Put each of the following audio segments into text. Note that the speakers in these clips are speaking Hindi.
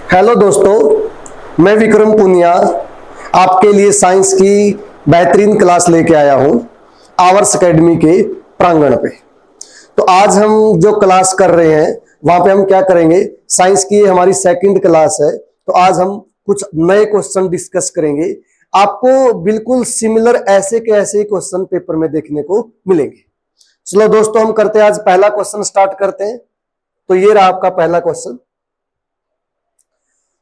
हेलो दोस्तों, मैं विक्रम पुनिया आपके लिए साइंस की बेहतरीन क्लास लेके आया हूं आवर्स एकेडमी के प्रांगण पे। तो आज हम जो क्लास कर रहे हैं वहां पे हम क्या करेंगे, साइंस की हमारी सेकंड क्लास है। तो आज हम कुछ नए क्वेश्चन डिस्कस करेंगे। आपको बिल्कुल सिमिलर ऐसे के ऐसे ही क्वेश्चन पेपर में देखने को मिलेंगे। चलो दोस्तों, हम करते हैं आज पहला क्वेश्चन स्टार्ट करते हैं। तो ये रहा आपका पहला क्वेश्चन।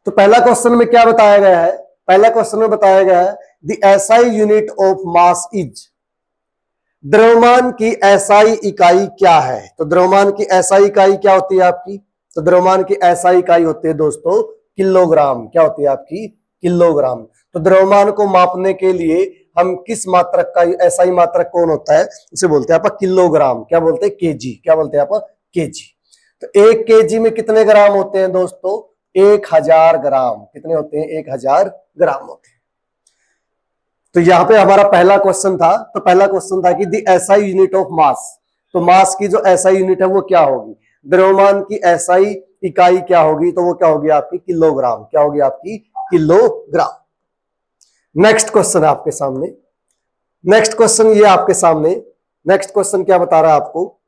तो पहला क्वेश्चन में क्या बताया गया है? पहला क्वेश्चन में बताया गया है the SI unit of mass is. द्रव्यमान की एसआई इकाई क्या है? तो द्रव्यमान की एसआई इकाई क्या होती है आपकी? तो द्रव्यमान की एसआई इकाई होती है दोस्तों किलोग्राम। क्या होती है आपकी? किलोग्राम। तो द्रव्यमान को मापने के लिए हम किस मात्रक का, एसआई मात्रक कौन होता है, उसे बोलते हैं आप किलोग्राम। क्या बोलते हैं? केजी। क्या बोलते हैं आप? केजी। तो एक केजी में कितने ग्राम होते हैं दोस्तों? 1000 ग्राम। कितने होते हैं? 1000 ग्राम होते हैं। तो यहां पे हमारा पहला क्वेश्चन था। तो पहला क्वेश्चन था कि the SI unit of mass. तो मास की जो एसआई यूनिट है वो क्या होगी? द्रव्यमान की एसआई इकाई क्या होगी? तो वो क्या होगी आपकी? किलोग्राम। क्या होगी आपकी? किलोग्राम। नेक्स्ट क्वेश्चन है आपके सामने। नेक्स्ट क्वेश्चन ये आपके सामने। नेक्स्ट क्वेश्चन क्या बता रहा है आपको?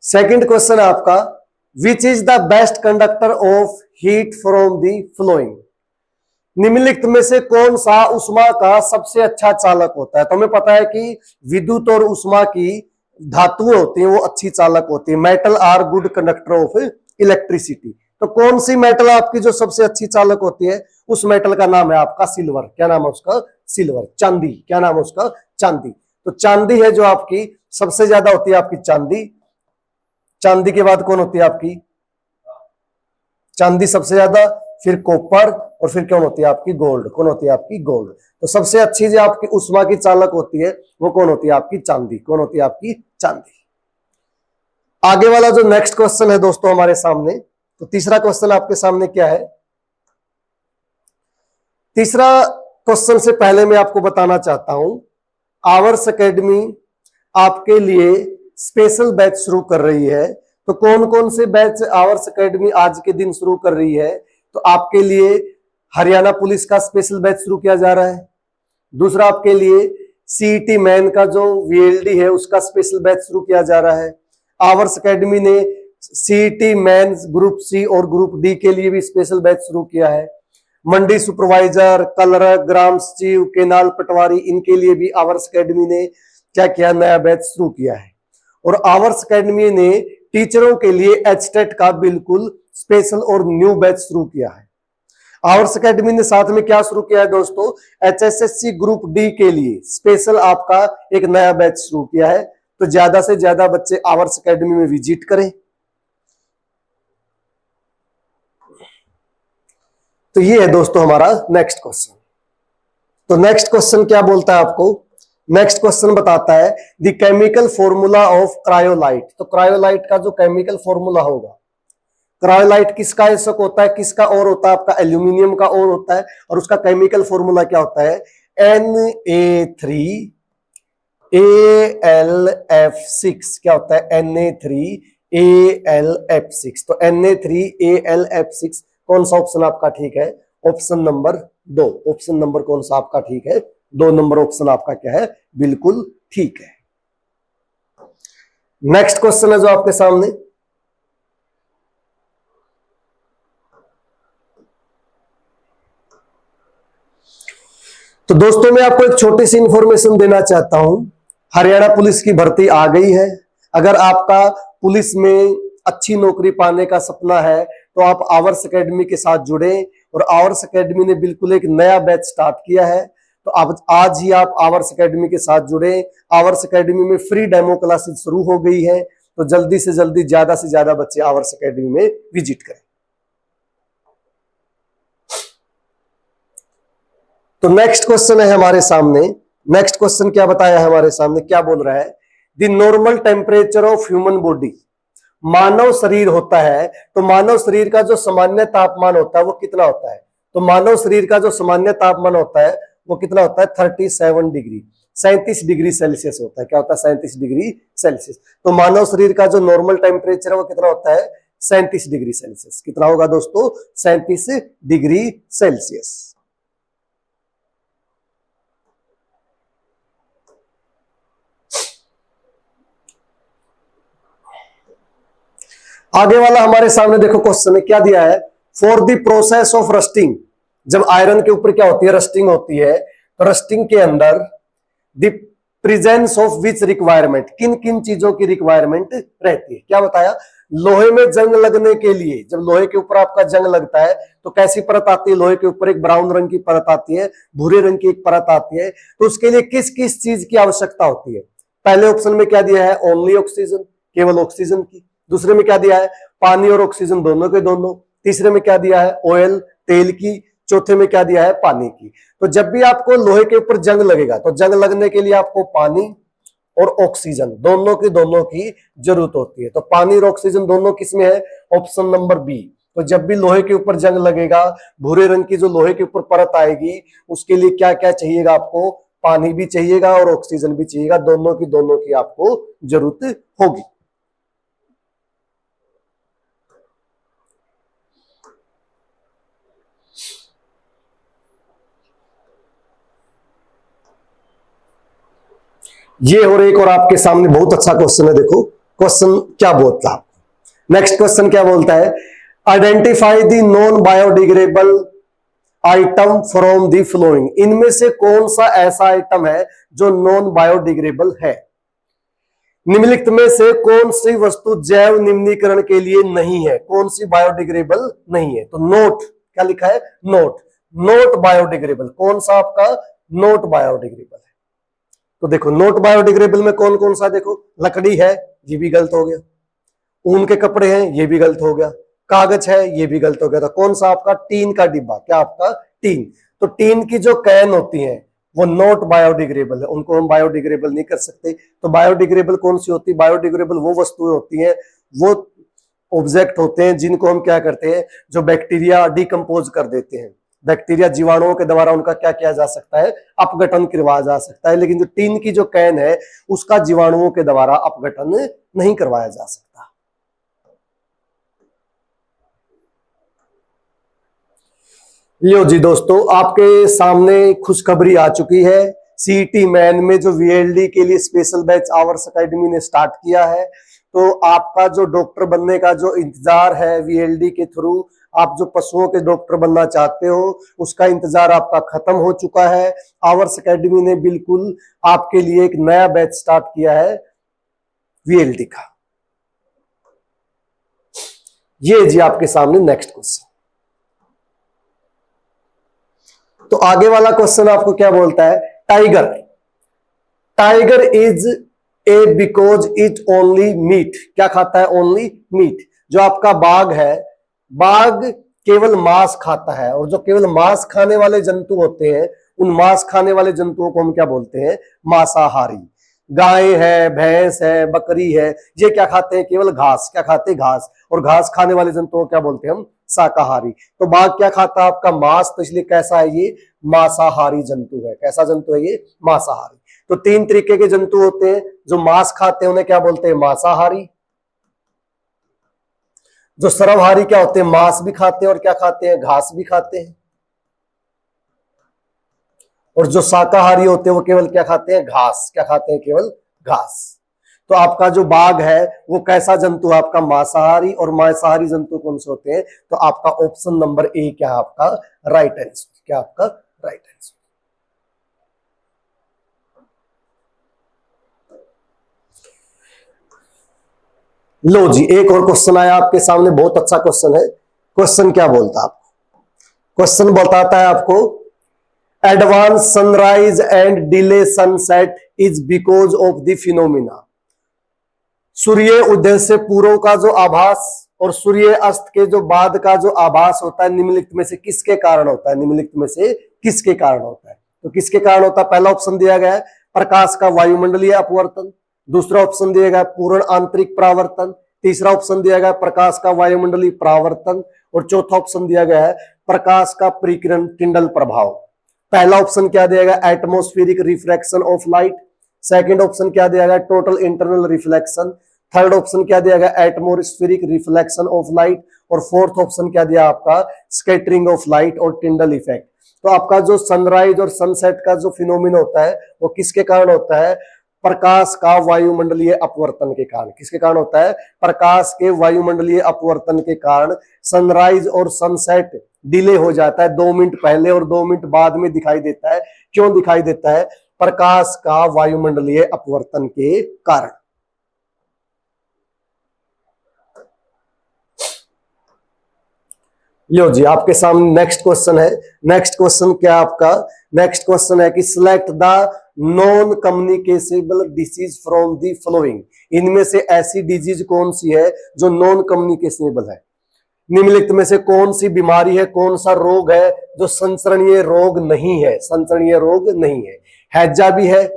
सेकंड क्वेश्चन है आपका, which is the best conductor of heat from the flowing. निम्नलिखित में से कौन सा उष्मा का सबसे अच्छा चालक होता है? तो हमें पता है कि विद्युत और उष्मा की धातुएं होती हैं वो अच्छी चालक होती है। Metal are good conductor of electricity. तो कौन सी मेटल आपकी जो सबसे अच्छी चालक होती है? उस मेटल का नाम है आपका सिल्वर। क्या नाम है उसका? सिल्वर। चांदी। क्या नाम है उसका? चांदी। तो चांदी है जो आपकी सबसे ज्यादा होती है आपकी चांदी। चांदी के बाद कौन होती है आपकी? चांदी सबसे ज्यादा, फिर कॉपर, और फिर कौन होती है आपकी? गोल्ड। कौन होती है आपकी? गोल्ड। तो सबसे अच्छी जो आपकी उष्मा की चालक होती है वो कौन होती है आपकी? चांदी। कौन होती है आपकी? चांदी। आगे वाला जो नेक्स्ट क्वेश्चन है दोस्तों हमारे सामने, तो तीसरा क्वेश्चन आपके सामने क्या है? तीसरा क्वेश्चन से पहले मैं आपको बताना चाहता हूं, आवर्स एकेडमी आपके लिए स्पेशल बैच शुरू कर रही है। तो कौन कौन से बैच आवर्स एकेडमी आज के दिन शुरू कर रही है? तो आपके लिए हरियाणा पुलिस का स्पेशल बैच शुरू किया जा रहा है। दूसरा, आपके लिए सीईटी मैन का जो वीएलडी है उसका स्पेशल बैच शुरू किया जा रहा है। आवर्स एकेडमी ने सीईटी मैन ग्रुप सी और ग्रुप डी के लिए भी स्पेशल बैच शुरू किया है। मंडी सुपरवाइजर, कलरक, ग्राम सचिव, केनाल पटवारी, इनके लिए भी आवर्स एकेडमी ने क्या किया? नया बैच शुरू किया है। और आवर्स एकेडमी ने टीचरों के लिए एचटेट का बिल्कुल स्पेशल और न्यू बैच शुरू किया है। आवर्स एकेडमी ने साथ में क्या शुरू किया है दोस्तों? एचएसएससी ग्रुप डी के लिए स्पेशल आपका एक नया बैच शुरू किया है। तो ज्यादा से ज्यादा बच्चे आवर्स एकेडमी में विजिट करें। तो ये है दोस्तों हमारा नेक्स्ट क्वेश्चन। तो नेक्स्ट क्वेश्चन क्या बोलता है आपको? नेक्स्ट क्वेश्चन बताता है the chemical formula of cryolite. तो क्रायोलाइट का जो केमिकल फॉर्मूला होगा, क्रायोलाइट किसका एसक होता है, किसका और होता है? आपका एल्यूमिनियम का और होता है। और उसका केमिकल फॉर्मूला क्या होता है? Na3AlF6। क्या होता है? Na3AlF6। तो Na3AlF6 कौन सा ऑप्शन आपका ठीक है? Option number 2। ऑप्शन नंबर कौन सा आपका ठीक है? 2 नंबर ऑप्शन आपका क्या है? बिल्कुल ठीक है। नेक्स्ट क्वेश्चन है जो आपके सामने, तो दोस्तों मैं आपको एक छोटी सी इंफॉर्मेशन देना चाहता हूं। हरियाणा पुलिस की भर्ती आ गई है। अगर आपका पुलिस में अच्छी नौकरी पाने का सपना है तो आप आवर्स एकेडमी के साथ जुड़े। और आवर्स एकेडमी ने बिल्कुल एक नया बैच स्टार्ट किया है। तो अब आज ही आप आवर्स एकेडमी के साथ जुड़े। आवर्स एकेडमी में फ्री डेमो क्लासेस शुरू हो गई है। तो जल्दी से जल्दी ज्यादा से ज्यादा बच्चे आवर्स एकेडमी में विजिट करें। तो नेक्स्ट क्वेश्चन है हमारे सामने। नेक्स्ट क्वेश्चन क्या बताया है हमारे सामने? क्या बोल रहा है? The normal temperature of human body. मानव शरीर होता है, तो मानव शरीर का जो सामान्य तापमान होता है वो कितना होता है? तो मानव शरीर का जो सामान्य तापमान होता है वो कितना होता है? 37 डिग्री, 37 डिग्री सेल्सियस होता है। क्या होता है? 37 डिग्री सेल्सियस। तो मानव शरीर का जो नॉर्मल टेम्परेचर है वो कितना होता है? 37 डिग्री सेल्सियस। कितना होगा दोस्तों? 37 डिग्री सेल्सियस। आगे वाला हमारे सामने देखो क्वेश्चन है, क्या दिया है? For the process of rusting, जब आयरन के ऊपर क्या होती है? रस्टिंग होती है। तो रस्टिंग के अंदर the presence of which requirement, किन किन चीजों की रिक्वायरमेंट रहती है? क्या बताया? लोहे में जंग लगने के लिए, जब लोहे के ऊपर आपका जंग लगता है तो कैसी परत आती है? लोहे के ऊपर एक ब्राउन रंग की परत आती है, भूरे रंग की एक परत आती है। तो उसके लिए किस किस चीज की आवश्यकता होती है? पहले ऑप्शन में क्या दिया है? ओनली ऑक्सीजन, केवल ऑक्सीजन की। दूसरे में क्या दिया है? पानी और ऑक्सीजन दोनों के दोनों। तीसरे में क्या दिया है? ऑयल, तेल की। चौथे में क्या दिया है? पानी की। तो जब भी आपको लोहे के ऊपर जंग लगेगा तो जंग लगने के लिए आपको पानी और ऑक्सीजन दोनों की जरूरत होती है। तो पानी और ऑक्सीजन दोनों किसमें है? Option number B. तो जब भी लोहे के ऊपर जंग लगेगा, भूरे रंग की जो लोहे के ऊपर परत आएगी, उसके लिए क्या क्या चाहिएगा आपको? पानी भी चाहिएगा और ऑक्सीजन भी चाहिएगा। दोनों की आपको जरूरत होगी। ये और एक और आपके सामने बहुत अच्छा क्वेश्चन है। देखो क्वेश्चन क्या बोलता है। नेक्स्ट क्वेश्चन क्या बोलता है? Identify the non biodegradable item from the flowing, इनमें से कौन सा ऐसा आइटम है जो नॉन बायोडिग्रेडेबल है? निम्नलिखित में से कौन सी वस्तु जैव निम्नीकरण के लिए नहीं है? कौन सी बायोडिग्रेडेबल नहीं है? तो नोट, क्या लिखा है? Note, note biodegradable. कौन सा आपका? नोट बायोडिग्रेडेबल है। तो देखो नोट बायोडिग्रेडेबल में कौन कौन सा? देखो लकड़ी है, ये भी गलत हो गया। ऊन के कपड़े हैं, ये भी गलत हो गया। कागज है, ये भी गलत हो गया। तो कौन सा आपका? टीन का डिब्बा। क्या आपका? टीन। तो टीन की जो कैन होती है वो नॉट बायोडिग्रेडेबल है, उनको हम बायोडिग्रेडेबल नहीं कर सकते। तो बायोडिग्रेडेबल कौन सी होती है? बायोडिग्रेडेबल वो वस्तुएं होती हैं, वो ऑब्जेक्ट होते हैं जिनको हम क्या करते हैं? जो बैक्टीरिया डिकम्पोज कर देते हैं। बैक्टीरिया जीवाणुओं के द्वारा उनका क्या किया जा सकता है? अपघटन करवाया जा सकता है। लेकिन जो टीन की जो कैन है उसका जीवाणुओं के द्वारा अपघटन नहीं करवाया जा सकता। लो जी दोस्तों, आपके सामने खुशखबरी आ चुकी है। सीईटी मैन में जो वीएलडी के लिए स्पेशल बैच आवर्स एकेडमी ने स्टार्ट किया है, तो आपका जो डॉक्टर बनने का जो इंतजार है वीएलडी के थ्रू, आप जो पशुओं के डॉक्टर बनना चाहते हो, उसका इंतजार आपका खत्म हो चुका है। आवर्स एकेडमी ने बिल्कुल आपके लिए एक नया बैच स्टार्ट किया है वीएलडी का। ये जी आपके सामने नेक्स्ट क्वेश्चन। तो आगे वाला क्वेश्चन आपको क्या बोलता है? Tiger, tiger is a because it only meat, क्या खाता है? Only meat. जो आपका बाघ है, बाघ केवल मांस खाता है, और जो केवल मांस खाने वाले जंतु होते हैं, उन मांस खाने वाले जंतुओं को हम क्या बोलते हैं? मांसाहारी। गाय है, भैंस है, बकरी है, ये क्या खाते हैं? केवल घास। क्या खाते हैं? घास। और घास खाने वाले जंतुओं को क्या बोलते हैं हम? शाकाहारी। तो बाघ क्या खाता है? आपका मांस। तो इसलिए कैसा है ये? मांसाहारी जंतु है। कैसा जंतु है ये? मांसाहारी। तो तीन तरीके के जंतु होते हैं, जो मांस खाते हैं उन्हें क्या बोलते हैं? मांसाहारी। जो सर्वहारी क्या होते हैं? मांस भी खाते हैं और क्या खाते हैं? घास भी खाते हैं। और जो शाकाहारी होते हैं वो केवल क्या खाते हैं? घास। क्या खाते हैं? केवल घास। तो आपका जो बाघ है वो कैसा जंतु है? आपका मांसाहारी। और मांसाहारी जंतु कौन से होते हैं? तो आपका ऑप्शन नंबर ए क्या है? आपका राइट आंसर। क्या आपका राइट आंसर? लो जी, एक और क्वेश्चन आया आपके सामने, बहुत अच्छा क्वेश्चन है। क्वेश्चन क्या बोलता है आपको? क्वेश्चन बताता है आपको, advance sunrise and delay sunset is because of the phenomena. सूर्य उदय से पूर्व का जो आभास और सूर्य अस्त के जो बाद का जो आभास होता है, निम्नलिखित में से किसके कारण होता है? निम्नलिखित में से किसके कारण होता है? तो किसके कारण होता है? पहला ऑप्शन दिया गया है प्रकाश का वायुमंडलीय अपवर्तन। दूसरा ऑप्शन दिया गया पूर्ण आंतरिक परावर्तन। तीसरा ऑप्शन दिया गया प्रकाश का वायुमंडलीय परावर्तन। और चौथा ऑप्शन दिया गया है प्रकाश का परिकिरण टिंडल प्रभाव। पहला ऑप्शन क्या दिया गया? Atmospheric refraction of light. Second option क्या दिया गया? Total internal reflection. Third option क्या दिया गया, एटमॉस्फेरिक रिफ्लेक्शन ऑफ लाइट, और फोर्थ ऑप्शन क्या दिया आपका, स्कैटरिंग ऑफ लाइट और टिंडल इफेक्ट। तो आपका जो सनराइज और सनसेट का जो फिनोमिना होता है वो किसके कारण होता है, प्रकाश का वायुमंडलीय अपवर्तन के कारण। किसके कारण होता है, प्रकाश के वायुमंडलीय अपवर्तन के कारण सनराइज और सनसेट डिले हो जाता है, 2 मिनट पहले और 2 मिनट बाद में दिखाई देता है। क्यों दिखाई देता है, प्रकाश का वायुमंडलीय अपवर्तन के कारण। लो जी, आपके सामने नेक्स्ट क्वेश्चन है। नेक्स्ट क्वेश्चन क्या आपका, नेक्स्ट क्वेश्चन है कि select the non communicable disease from the following. इनमें से ऐसी डिजीज कौन सी है जो नॉन कम्युनिकेशेबल है। निम्नलिखित में से कौन सी बीमारी है, कौन सा रोग है जो संचरणीय रोग नहीं है, संचरणीय रोग नहीं है। हैजा भी है,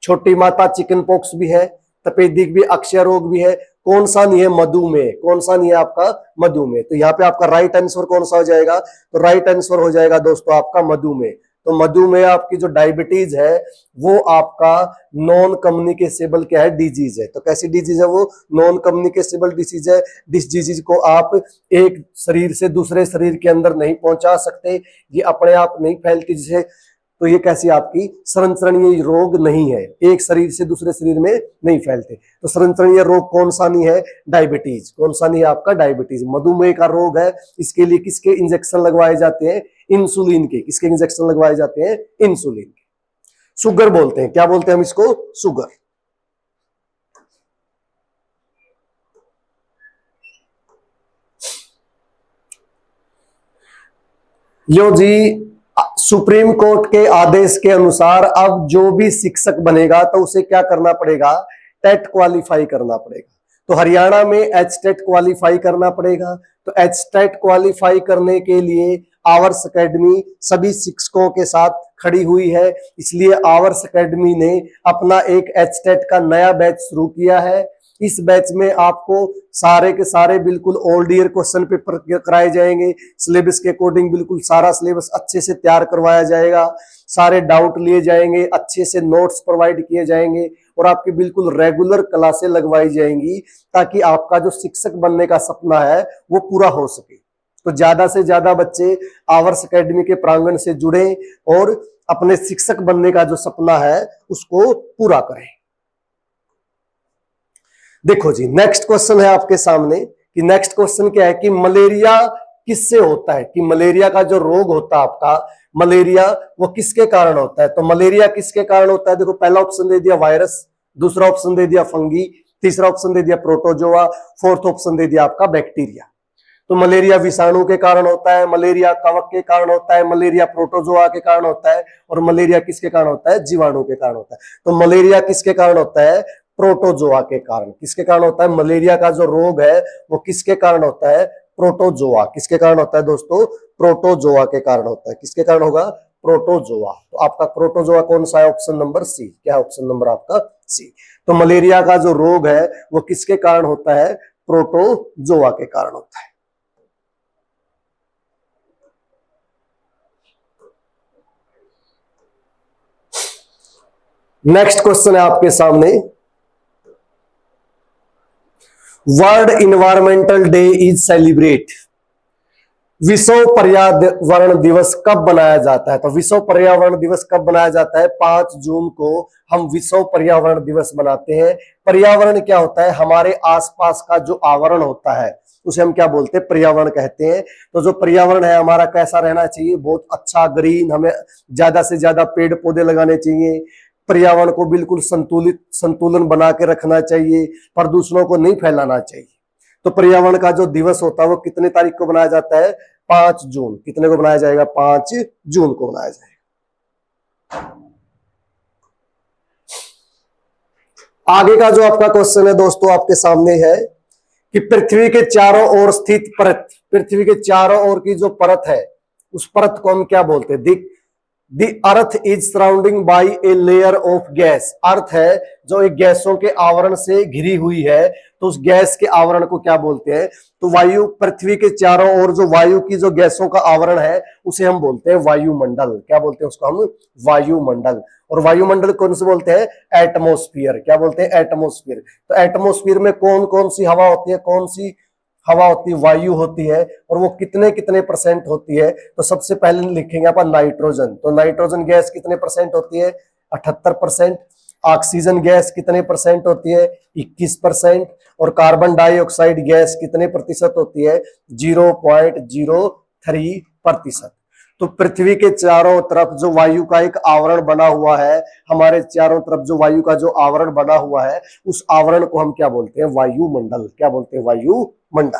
छोटी माता चिकन पॉक्स भी है, तपेदिक भी, अक्षय रोग भी है। कौन सा नहीं है, मधुमेह। कौन सा नहीं है आपका, मधुमेह। तो यहाँ पे आपका राइट आंसर कौन सा हो जाएगा, तो राइट आंसर हो जाएगा दोस्तों आपका मधुमेह। तो मधुमेह आपकी जो डायबिटीज है वो आपका नॉन कम्युनिकेशेबल क्या है, डिजीज है। तो कैसी डिजीज है वो, नॉन कम्युनिकेशेबल डिजीज है। जिस डिजीज को आप एक शरीर से दूसरे शरीर के अंदर नहीं पहुंचा सकते, ये अपने आप नहीं फैलती, जिसे तो ये कैसी आपकी संचरणीय रोग नहीं है, एक शरीर से दूसरे शरीर में नहीं फैलते। तो संचरणीय रोग कौन सा नहीं है, डायबिटीज। कौन सा नहीं है आपका, डायबिटीज। मधुमेह का रोग है, इसके लिए किसके इंजेक्शन लगवाए जाते हैं, इंसुलिन के। किसके इंजेक्शन लगवाए जाते हैं, इंसुलिन के। शुगर बोलते हैं, क्या बोलते हैं हम इसको, शुगर। यो जी, सुप्रीम कोर्ट के आदेश के अनुसार अब जो भी शिक्षक बनेगा तो उसे क्या करना पड़ेगा, टेट क्वालिफाई करना पड़ेगा। तो हरियाणा में एच टेट क्वालिफाई करना पड़ेगा। तो एच टेट क्वालिफाई करने के लिए आवर्स एकेडमी सभी शिक्षकों के साथ खड़ी हुई है। इसलिए आवर्स एकेडमी ने अपना एक एच टेट का नया बैच शुरू किया है। इस बैच में आपको सारे के सारे बिल्कुल ओल्ड ईयर क्वेश्चन पेपर कराए जाएंगे। सिलेबस के अकॉर्डिंग बिल्कुल सारा सिलेबस अच्छे से तैयार करवाया जाएगा। सारे डाउट लिए जाएंगे, अच्छे से नोट्स प्रोवाइड किए जाएंगे और आपकी बिल्कुल रेगुलर क्लासें लगवाई जाएंगी ताकि आपका जो शिक्षक बनने का सपना है वो पूरा हो सके। तो ज्यादा से ज्यादा बच्चे आवर्स एकेडमी के प्रांगण से जुड़े और अपने शिक्षक बनने का जो सपना है उसको पूरा करें। देखो जी, नेक्स्ट क्वेश्चन है आपके सामने कि नेक्स्ट क्वेश्चन क्या है कि मलेरिया किससे होता है, कि मलेरिया का जो रोग होता है आपका, मलेरिया वो किसके कारण होता है। तो मलेरिया किसके कारण होता है, देखो पहला ऑप्शन दे दिया वायरस, दूसरा ऑप्शन दे दिया फंगी, तीसरा ऑप्शन दे दिया प्रोटोजोआ, फोर्थ ऑप्शन दे दिया आपका बैक्टीरिया। तो मलेरिया विषाणु के कारण होता है, मलेरिया कवक के कारण होता है, मलेरिया प्रोटोजोआ के कारण होता है, और मलेरिया किसके कारण होता है, जीवाणु के कारण होता है। तो मलेरिया किसके कारण होता है, प्रोटोजोआ के कारण। किसके कारण होता है, मलेरिया का जो रोग है वो किसके कारण होता है, प्रोटोजोआ। किसके कारण होता है दोस्तों, प्रोटोजोआ के कारण होता है। किसके कारण होगा, प्रोटोजोआ। तो आपका प्रोटोजोआ कौन सा है, ऑप्शन नंबर सी। क्या है ऑप्शन नंबर आपका सी। तो मलेरिया का जो रोग है वो किसके कारण होता है, प्रोटोजोआ के कारण होता है। नेक्स्ट क्वेश्चन है आपके सामने, world environmental day is celebrate. विश्व पर्यावरण दिवस कब मनाया जाता है। तो विश्व पर्यावरण दिवस कब मनाया जाता है, 5 जून को हम विश्व पर्यावरण दिवस मनाते हैं। पर्यावरण क्या होता है, हमारे आसपास का जो आवरण होता है उसे हम क्या बोलते हैं, पर्यावरण कहते हैं। तो जो पर्यावरण है हमारा कैसा रहना चाहिए, बहुत अच्छा ग्रीन, हमें ज्यादा से ज्यादा पेड़ पौधे लगाने चाहिए, पर्यावरण को बिल्कुल संतुलन बना के रखना चाहिए, प्रदूषणों को नहीं फैलाना चाहिए। तो पर्यावरण का जो दिवस होता है वो कितने तारीख को बनाया जाता है, 5 जून। कितने को बनाया जाएगा, 5 जून को बनाया जाएगा। आगे का जो आपका क्वेश्चन है दोस्तों आपके सामने है कि पृथ्वी के चारों ओर स्थित परत, पृथ्वी के चारों ओर की जो परत है उस परत को हम क्या बोलते हैं, the earth is surrounding by a layer of gas. Earth है जो एक गैसों के आवरण से घिरी हुई है, तो उस गैस के आवरण को क्या बोलते हैं? तो वायु, पृथ्वी के चारों ओर जो वायु की जो गैसों का आवरण है उसे हम बोलते हैं वायुमंडल। क्या बोलते हैं उसको हम? वायुमंडल। और वायुमंडल कौन से बोलते हैं? एटमोस्फियर। क्या बोलते हैं? एटमोस्फियर। तो एटमोस्फियर में कौन कौन सी हवा होती है? कौन सी हवा होती है? वायु होती है। और वो कितने कितने परसेंट होती है? तो सबसे पहले लिखेंगे अपन नाइट्रोजन। तो नाइट्रोजन गैस कितने परसेंट होती है? 78%। ऑक्सीजन गैस कितने परसेंट होती है? 21%। और कार्बन डाइऑक्साइड गैस कितने प्रतिशत होती है? 0.03%। तो पृथ्वी के चारों तरफ जो वायु का एक आवरण बना हुआ है, हमारे चारों तरफ जो वायु का जो आवरण बना हुआ है, उस आवरण को हम क्या बोलते हैं? वायुमंडल। क्या बोलते हैं? वायुमंडल।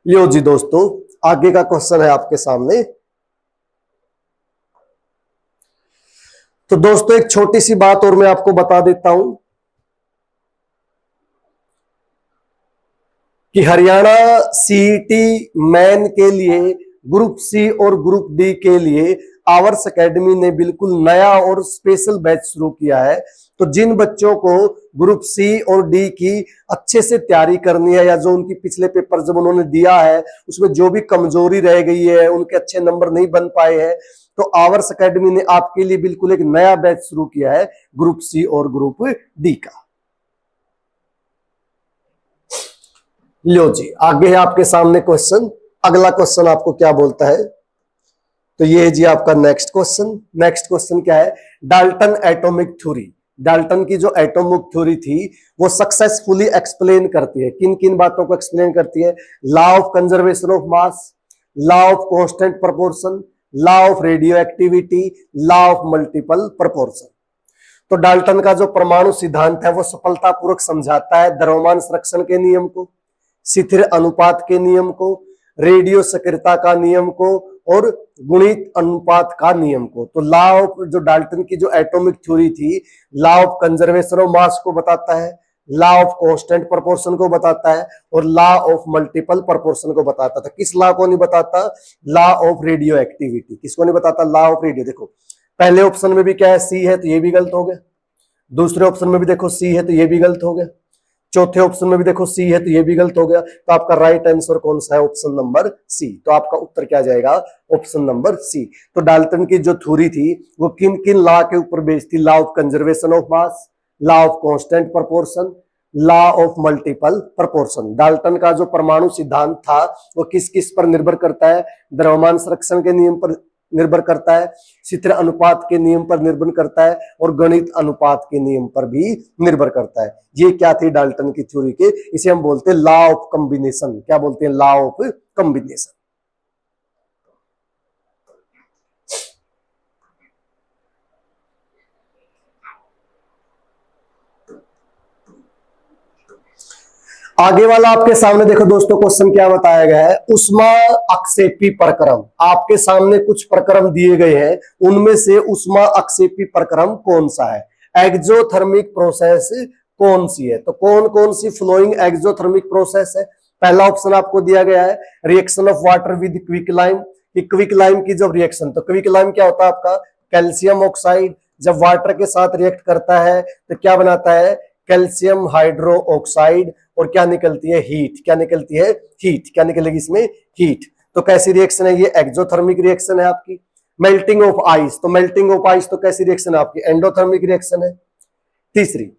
लियो जी दोस्तों, आगे का क्वेश्चन है आपके सामने। तो दोस्तों एक छोटी सी बात और मैं आपको बता देता हूं कि हरियाणा सीईटी मेन के लिए ग्रुप सी और ग्रुप डी के लिए आवर्स एकेडमी ने बिल्कुल नया और स्पेशल बैच शुरू किया है। तो जिन बच्चों को ग्रुप सी और डी की अच्छे से तैयारी करनी है, या जो उनकी पिछले पेपर जब उन्होंने दिया है उसमें जो भी कमजोरी रह गई है, उनके अच्छे नंबर नहीं बन पाए हैं, तो आवर्स एकेडमी ने आपके लिए बिल्कुल एक नया बैच शुरू किया है ग्रुप सी और ग्रुप डी का। लो जी, आगे है आपके सामने क्वेश्चन। अगला क्वेश्चन आपको क्या बोलता है? तो ये जी आपका नेक्स्ट क्वेश्चन। नेक्स्ट क्वेश्चन क्या है? Dalton atomic theory. डाल्टन की जो एटॉमिक थ्योरी थी वो सक्सेसफुली एक्सप्लेन करती है। किन किन बातों को एक्सप्लेन करती है? Law of conservation of mass, law of constant proportion, law of radio activity, law of multiple proportion. तो डाल्टन का जो परमाणु सिद्धांत है वो सफलतापूर्वक समझाता है द्रव्यमान संरक्षण के नियम को, शिथिल अनुपात के नियम को, रेडियो सक्रियता का नियम को, और गुणित अनुपात का नियम को। तो लॉ ऑफ, जो डाल्टन की जो एटॉमिक थ्योरी थी, law of conservation of mass को बताता है, लॉ ऑफ कांस्टेंट प्रोपोर्शन को बताता है, और लॉ ऑफ मल्टीपल प्रोपोर्शन को बताता था। किस लॉ को नहीं बताता? Law of radio activity. किसको नहीं बताता? Law of radio. देखो पहले ऑप्शन में भी क्या है? सी है, तो ये भी गलत हो गया। दूसरे ऑप्शन में भी देखो सी है, तो ये भी गलत हो गया। चौथे ऑप्शन में भी देखो सी है, तो ये भी गलत हो गया। तो आपका राइट आंसर कौन सा है? Option number C. तो आपका उत्तर क्या जाएगा? Option number C. तो डाल्टन की जो थ्योरी थी वो किन किन लॉ के ऊपर बेस्ड थी? Law of conservation of mass, law of constant proportion, law of multiple proportion. Dalton का जो परमाणु सिद्धांत था वो किस किस पर निर्भर करता है? द्रव्यमान संरक्षण के नियम पर निर्भर करता है, शिथिल अनुपात के नियम पर निर्भर करता है, और गणित अनुपात के नियम पर भी निर्भर करता है। ये क्या थी डाल्टन की थ्योरी के? इसे हम बोलते हैं लॉ ऑफ कॉम्बिनेशन। क्या बोलते हैं? Law of combination. आगे वाला आपके सामने देखो दोस्तों, क्वेश्चन क्या बताया गया है? उष्मा अक्षेपी प्रक्रम। आपके सामने कुछ प्रक्रम दिए गए हैं, उनमें से उष्मा अक्षेपी प्रक्रम कौन सा है? एक्सोथर्मिक प्रोसेस कौन सी है? तो कौन कौन सी फ्लोइंग एक्सोथर्मिक प्रोसेस है? पहला ऑप्शन आपको दिया गया है reaction of water with quicklime. Quicklime की जब रिएक्शन, तो क्विकलाइम क्या होता है आपका? कैल्शियम ऑक्साइड जब वाटर के साथ रिएक्ट करता है तो क्या बनाता है? Calcium hydro oxide. और क्या निकलती है? हीट। क्या निकलती है? हीट। क्या निकलेगी इसमें? हीट। तो कैसी रिएक्शन है ये? एक्सोथर्मिक रिएक्शन है आपकी। मेल्टिंग ऑफ आइस, तो मेल्टिंग ऑफ आइस तो कैसी रिएक्शन है आपकी? एंडोथर्मिक रिएक्शन है। तीसरी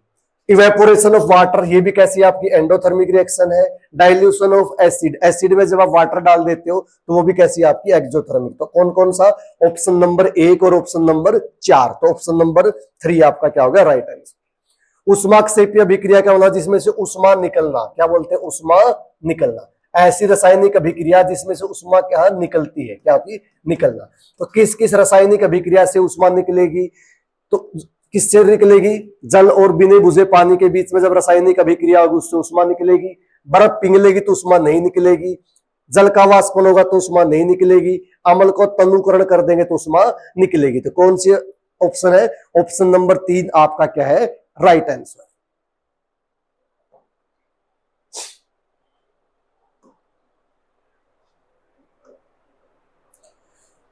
इवेपोरेशन ऑफ वाटर, ये भी कैसी आपकी? एंडोथर्मिक रिएक्शन है। डाइल्यूशन ऑफ एसिड, एसिड में जब आप वाटर डाल देते हो तो वो भी कैसी आपकी? एक्सोथर्मिक। तो कौन कौन सा? ऑप्शन नंबर 1 और ऑप्शन नंबर 4। तो ऑप्शन नंबर 3 आपका क्या होगा? Right answer. उष्माक्षेपीय अभिक्रिया क्या होना? जिसमें से उष्मा निकलना। क्या बोलते हैं? उष्मा निकलना। ऐसी रासायनिक अभिक्रिया जिसमें से उष्मा क्या निकलती है? क्या होती? निकलना। तो किस किस रासायनिक अभिक्रिया से उष्मा निकलेगी? तो किससे निकलेगी? जल और बिना बुझे पानी के बीच में जब रासायनिक अभिक्रिया होगी उससे उष्मा निकलेगी। बर्फ पिघलेगी तो उष्मा नहीं निकलेगी। जल का वाष्पन होगा तो उष्मा नहीं निकलेगी। अम्ल को तनुकरण कर देंगे तो उष्मा निकलेगी। तो कौन सी ऑप्शन है? ऑप्शन नंबर 3 आपका क्या है? Right answer.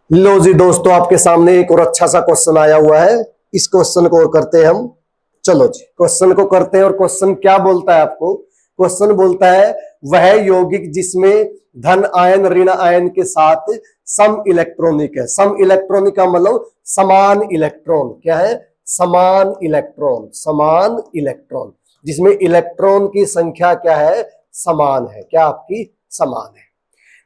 लो जी दोस्तों, आपके सामने एक और अच्छा सा क्वेश्चन आया हुआ है। इस क्वेश्चन को करते हैं हम। चलो जी, क्वेश्चन को करते हैं। और क्वेश्चन क्या बोलता है आपको? क्वेश्चन बोलता है वह यौगिक जिसमें धन आयन ऋण आयन के साथ सम इलेक्ट्रॉनिक है। सम इलेक्ट्रॉनिक का मतलब समान इलेक्ट्रॉन। क्या है? समान इलेक्ट्रॉन। समान इलेक्ट्रॉन जिसमें इलेक्ट्रॉन की संख्या क्या है? समान है। क्या आपकी? समान है।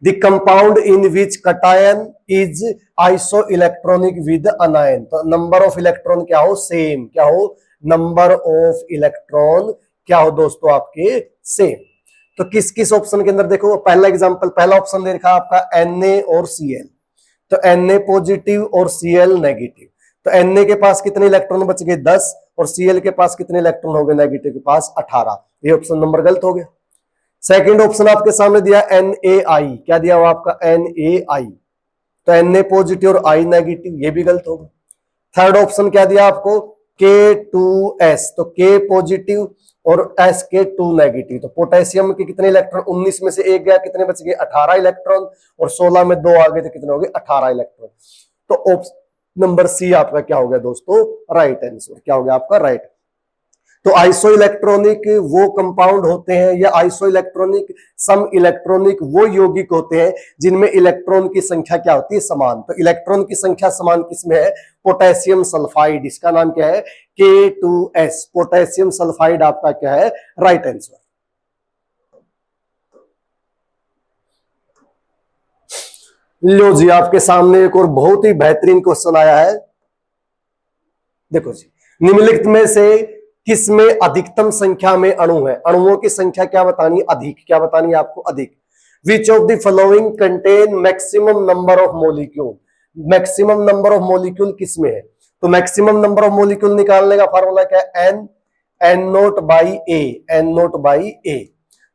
The compound in which cation is isoelectronic with anion, तो नंबर ऑफ इलेक्ट्रॉन क्या हो? सेम। क्या हो? नंबर ऑफ इलेक्ट्रॉन क्या हो दोस्तों? आपके सेम। तो किस किस ऑप्शन के अंदर देखो, पहला एग्जांपल, पहला ऑप्शन दे रखा आपका Na और Cl। तो Na पॉजिटिव और Cl नेगेटिव। तो Na के पास कितने इलेक्ट्रॉन बच गए? 10। और Cl के पास कितने इलेक्ट्रॉन हो गए? नेगेटिव के पास 18। ये ऑप्शन नंबर गलत हो गया। सेकंड ऑप्शन आपके सामने दिया NaI। क्या दिया हुआ आपका? NaI। तो Na पॉजिटिव और I नेगेटिव, ये भी गलत होगा। थर्ड ऑप्शन क्या दिया आपको? K2S। तो K पॉजिटिव और S के 2 नेगेटिव। तो पोटेशियम के कितने इलेक्ट्रॉन? 19 में से एक गया, कितने बच गए? 18 इलेक्ट्रॉन। और 16 में 2 आ गए तो कितने हो गए? 18 इलेक्ट्रॉन। तो ऑप्शन नंबर सी आपका क्या हो गया दोस्तों? Right answer. क्या हो गया आपका? राइट। तो आइसो इलेक्ट्रॉनिक वो कंपाउंड होते हैं, या आइसो इलेक्ट्रॉनिक सम इलेक्ट्रॉनिक वो यौगिक होते हैं जिनमें इलेक्ट्रॉन की संख्या क्या होती है? समान। तो इलेक्ट्रॉन की संख्या समान किसमें है? Potassium sulphide. इसका नाम क्या है? K2S। पोटेशियम सल्फाइड आपका क्या है? Right answer. लो जी, आपके सामने एक और बहुत ही बेहतरीन क्वेश्चन आया है। देखो जी, निम्नलिखित में से किसमें अधिकतम संख्या में अणु है? अणुओं की संख्या क्या बतानी? अधिक। क्या बतानी है आपको? अधिक। विच of the following contain maximum number of molecule? Maximum number of molecule किसमें है? तो मैक्सिमम नंबर ऑफ मोलिक्यूल निकालने का फॉर्मूला क्या है? N not by A. N not by A.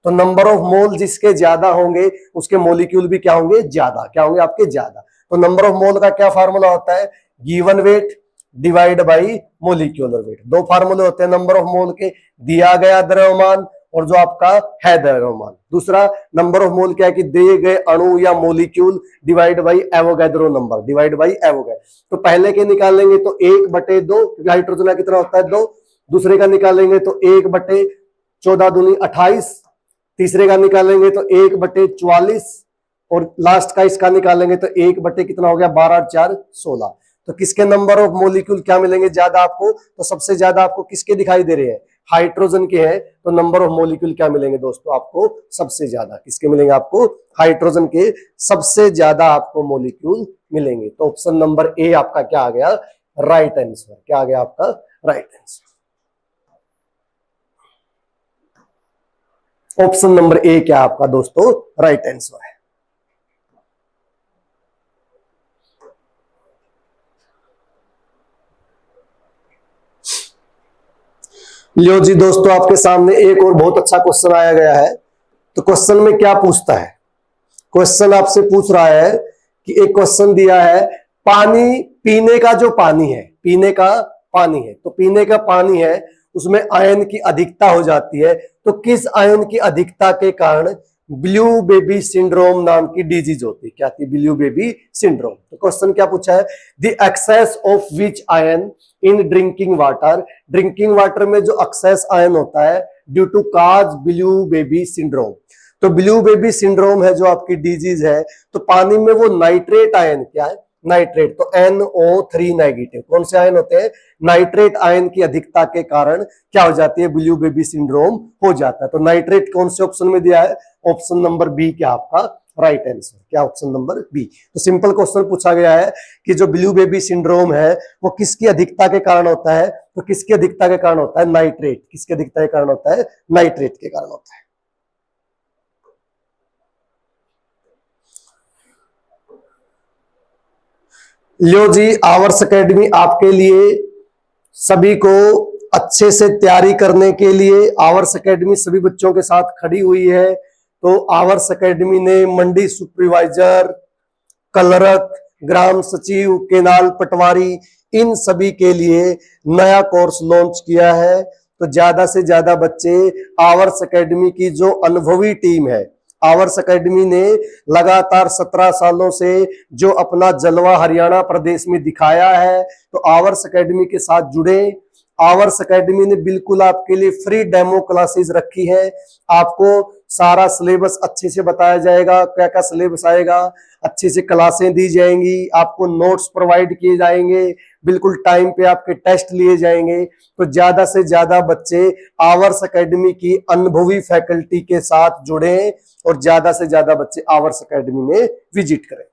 तो नंबर ऑफ मोल जिसके ज्यादा होंगे उसके मोलिक्यूल भी क्या होंगे? ज्यादा। क्या होंगे आपके? ज्यादा। तो नंबर ऑफ मोल का क्या फार्मूला होता है? Given weight divide by molecular weight. दो फार्मूले होते हैं नंबर ऑफ मोल के, दिया गया द्रव्यमान और जो आपका है द्रव्यमान। दूसरा नंबर ऑफ मोल क्या है? कि दिए गए अणु या molecule divide by Avogadro number. Divide by Avogadro. तो पहले के निकालेंगे तो 1/2, क्योंकि हाइड्रोजन का कितना होता है? 2। दूसरे का निकालेंगे तो 1/14 दूनी 28। तीसरे का निकालेंगे तो 1/44। और लास्ट का इसका निकालेंगे तो 1 कितना हो गया? 12×4 16। तो किसके नंबर ऑफ मोलिक्यूल क्या मिलेंगे ज्यादा आपको? तो सबसे ज्यादा आपको किसके दिखाई दे रहे हैं? हाइड्रोजन के हैं। तो नंबर ऑफ मोलिक्यूल क्या मिलेंगे दोस्तों आपको? सबसे ज्यादा किसके मिलेंगे आपको? हाइड्रोजन के सबसे ज्यादा आपको मोलिक्यूल मिलेंगे। तो ऑप्शन नंबर ए आपका क्या आ गया? Right answer. क्या आ गया आपका? Right answer. Option number A क्या आपका दोस्तों? राइट आंसर है। लियो जी दोस्तों, आपके सामने एक और बहुत अच्छा क्वेश्चन आया गया है। तो क्वेश्चन में क्या पूछता है? क्वेश्चन आपसे पूछ रहा है कि एक क्वेश्चन दिया है, पानी, पीने का जो पानी है, पीने का पानी है, तो पीने का पानी है उसमें आयन की अधिकता हो जाती है। तो किस आयन की अधिकता के कारण ब्लू बेबी सिंड्रोम नाम की डिजीज होती है? क्या थी? Blue baby syndrome. तो क्वेश्चन क्या पूछा है? The excess of which ion in drinking water. Drinking water में जो एक्सेस आयन होता है due to cause blue baby syndrome. तो ब्लू बेबी सिंड्रोम है जो आपकी डिजीज है। तो पानी में वो नाइट्रेट आयन क्या है? नाइट्रेट। तो NO3 नेगेटिव। कौन से आयन होते हैं? नाइट्रेट आयन की अधिकता के कारण क्या हो जाती है? ब्लू बेबी सिंड्रोम हो जाता है। तो नाइट्रेट कौन से ऑप्शन में दिया है? ऑप्शन नंबर बी क्या आपका? Right answer. क्या? Option number B. तो सिंपल क्वेश्चन पूछा गया है कि जो ब्लू बेबी सिंड्रोम है वो किसकी अधिकता के कारण होता है? तो किसकी अधिकता के कारण होता है? नाइट्रेट। किसकी अधिकता के कारण होता है? नाइट्रेट के कारण होता है। लियो जी, आवर्स एकेडमी आपके लिए सभी को अच्छे से तैयारी करने के लिए आवर्स एकेडमी सभी बच्चों के साथ खड़ी हुई है। तो आवर्स एकेडमी ने मंडी सुपरवाइजर, कलरक, ग्राम सचिव, केनाल पटवारी, इन सभी के लिए नया कोर्स लॉन्च किया है। तो ज्यादा से ज्यादा बच्चे आवर्स एकेडमी की जो अनुभवी टीम है, आवर्स एकेडमी ने लगातार 17 सालों से जो अपना जलवा हरियाणा प्रदेश में दिखाया है, तो आवर्स एकेडमी के साथ जुड़े। आवर्स एकेडमी ने बिल्कुल आपके लिए फ्री डेमो क्लासेस रखी है। आपको सारा सिलेबस अच्छे से बताया जाएगा, क्या क्या सिलेबस आएगा, अच्छे से क्लासें दी जाएंगी, आपको नोट्स प्रोवाइड किए जाएंगे, बिल्कुल टाइम पे आपके टेस्ट लिए जाएंगे। तो ज्यादा से ज्यादा बच्चे आवर्स एकेडमी की अनुभवी फैकल्टी के साथ जुड़े और ज्यादा से ज्यादा बच्चे आवर्स एकेडमी में विजिट करें।